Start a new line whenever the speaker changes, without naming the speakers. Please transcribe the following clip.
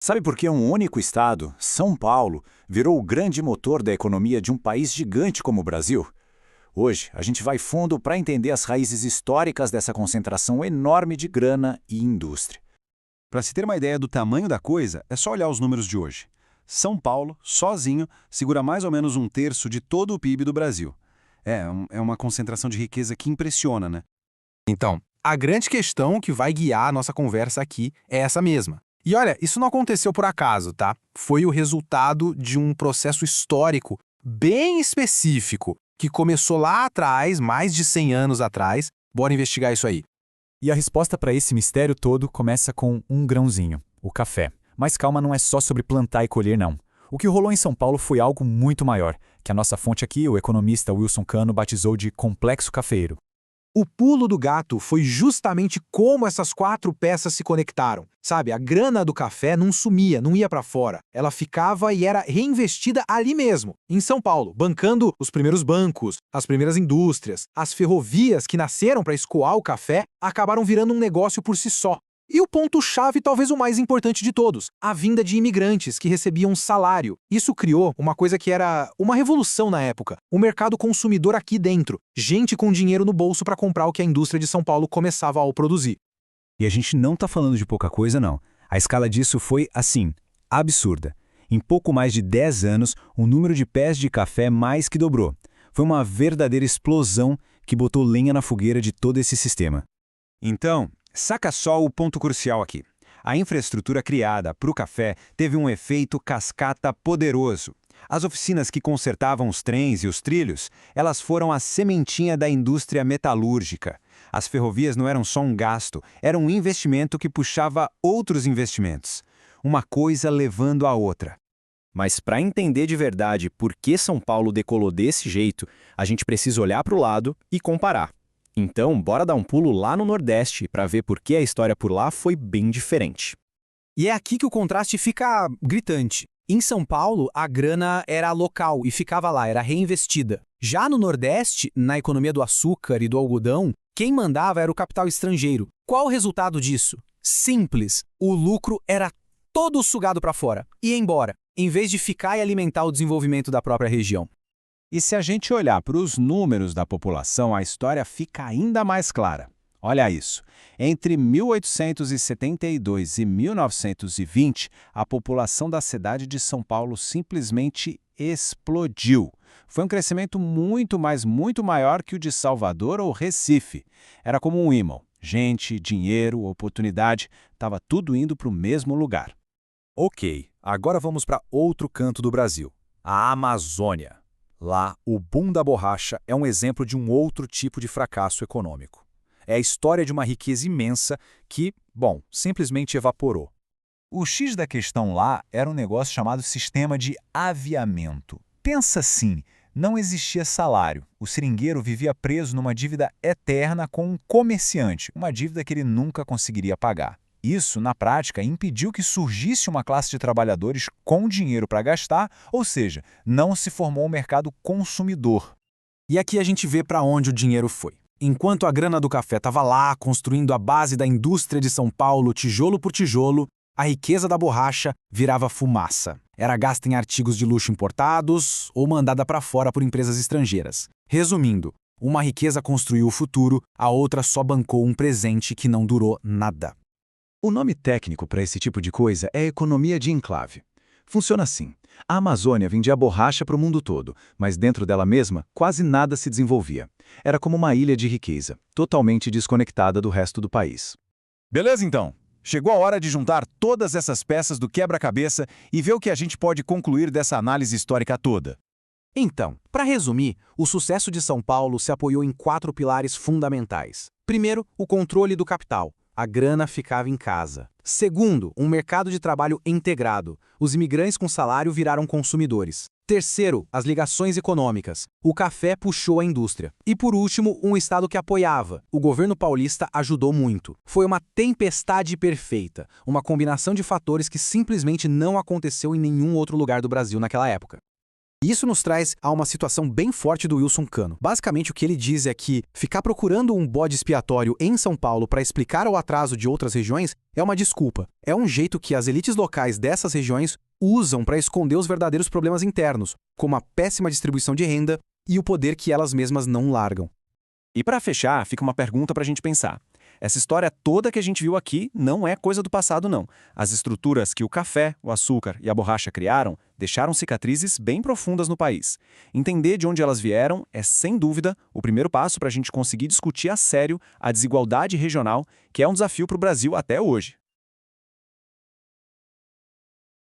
Sabe por que um único estado, São Paulo, virou o grande motor da economia de um país gigante como o Brasil? Hoje, a gente vai fundo para entender as raízes históricas dessa concentração enorme de grana e indústria.
Para se ter uma ideia do tamanho da coisa, é só olhar os números de hoje. São Paulo, sozinho, segura mais ou menos um terço de todo o PIB do Brasil. É uma concentração de riqueza que impressiona, né?
Então, a grande questão que vai guiar a nossa conversa aqui é essa mesma. E olha, isso não aconteceu por acaso, tá? Foi o resultado de um processo histórico bem específico, que começou lá atrás, mais de 100 anos atrás. Bora investigar isso aí.
E a resposta para esse mistério todo começa com um grãozinho, o café. Mas calma, não é só sobre plantar e colher, não. O que rolou em São Paulo foi algo muito maior, que a nossa fonte aqui, o economista Wilson Cano, batizou de complexo cafeeiro.
O pulo do gato foi justamente como essas quatro peças se conectaram. Sabe, a grana do café não sumia, não ia para fora. Ela ficava e era reinvestida ali mesmo, em São Paulo, bancando os primeiros bancos, as primeiras indústrias, as ferrovias que nasceram para escoar o café, acabaram virando um negócio por si só. E o ponto-chave, talvez o mais importante de todos, a vinda de imigrantes que recebiam salário. Isso criou uma coisa que era uma revolução na época, o mercado consumidor aqui dentro, gente com dinheiro no bolso para comprar o que a indústria de São Paulo começava a produzir.
E a gente não está falando de pouca coisa, não. A escala disso foi, assim, absurda. Em pouco mais de 10 anos, o número de pés de café mais que dobrou. Foi uma verdadeira explosão que botou lenha na fogueira de todo esse sistema. Então, saca só o ponto crucial aqui. A infraestrutura criada para o café teve um efeito cascata poderoso. As oficinas que consertavam os trens e os trilhos, elas foram a sementinha da indústria metalúrgica. As ferrovias não eram só um gasto, era um investimento que puxava outros investimentos. Uma coisa levando a outra.
Mas para entender de verdade por que São Paulo decolou desse jeito, a gente precisa olhar para o lado e comparar. Então, bora dar um pulo lá no Nordeste para ver por que a história por lá foi bem diferente.
E é aqui que o contraste fica gritante. Em São Paulo, a grana era local e ficava lá, era reinvestida. Já no Nordeste, na economia do açúcar e do algodão, quem mandava era o capital estrangeiro. Qual o resultado disso? Simples. O lucro era todo sugado para fora, ia embora, em vez de ficar e alimentar o desenvolvimento da própria região.
E se a gente olhar para os números da população, a história fica ainda mais clara. Olha isso. Entre 1872 e 1920, a população da cidade de São Paulo simplesmente explodiu. Foi um crescimento muito maior que o de Salvador ou Recife. Era como um ímã. Gente, dinheiro, oportunidade, estava tudo indo para o mesmo lugar.
Ok, agora vamos para outro canto do Brasil, a Amazônia. Lá, o boom da borracha é um exemplo de um outro tipo de fracasso econômico. É a história de uma riqueza imensa que, bom, simplesmente evaporou.
O X da questão lá era um negócio chamado sistema de aviamento. Pensa assim, não existia salário. O seringueiro vivia preso numa dívida eterna com um comerciante, uma dívida que ele nunca conseguiria pagar. Isso, na prática, impediu que surgisse uma classe de trabalhadores com dinheiro para gastar, ou seja, não se formou um mercado consumidor.
E aqui a gente vê para onde o dinheiro foi. Enquanto a grana do café estava lá, construindo a base da indústria de São Paulo, tijolo por tijolo, a riqueza da borracha virava fumaça. Era gasta em artigos de luxo importados ou mandada para fora por empresas estrangeiras. Resumindo, uma riqueza construiu o futuro, a outra só bancou um presente que não durou nada.
O nome técnico para esse tipo de coisa é economia de enclave. Funciona assim. A Amazônia vendia borracha para o mundo todo, mas dentro dela mesma quase nada se desenvolvia. Era como uma ilha de riqueza, totalmente desconectada do resto do país.
Beleza, então? Chegou a hora de juntar todas essas peças do quebra-cabeça e ver o que a gente pode concluir dessa análise histórica toda.
Então, para resumir, o sucesso de São Paulo se apoiou em 4 pilares fundamentais. Primeiro, o controle do capital. A grana ficava em casa. Segundo, um mercado de trabalho integrado. Os imigrantes com salário viraram consumidores. Terceiro, as ligações econômicas. O café puxou a indústria. E por último, um Estado que apoiava. O governo paulista ajudou muito. Foi uma tempestade perfeita. Uma combinação de fatores que simplesmente não aconteceu em nenhum outro lugar do Brasil naquela época. E isso nos traz a uma situação bem forte do Wilson Cano. Basicamente, o que ele diz é que ficar procurando um bode expiatório em São Paulo para explicar o atraso de outras regiões é uma desculpa. É um jeito que as elites locais dessas regiões usam para esconder os verdadeiros problemas internos, como a péssima distribuição de renda e o poder que elas mesmas não largam.
E para fechar, fica uma pergunta para a gente pensar. Essa história toda que a gente viu aqui não é coisa do passado, não. As estruturas que o café, o açúcar e a borracha criaram deixaram cicatrizes bem profundas no país. Entender de onde elas vieram é, sem dúvida, o primeiro passo para a gente conseguir discutir a sério a desigualdade regional, que é um desafio para o Brasil até hoje.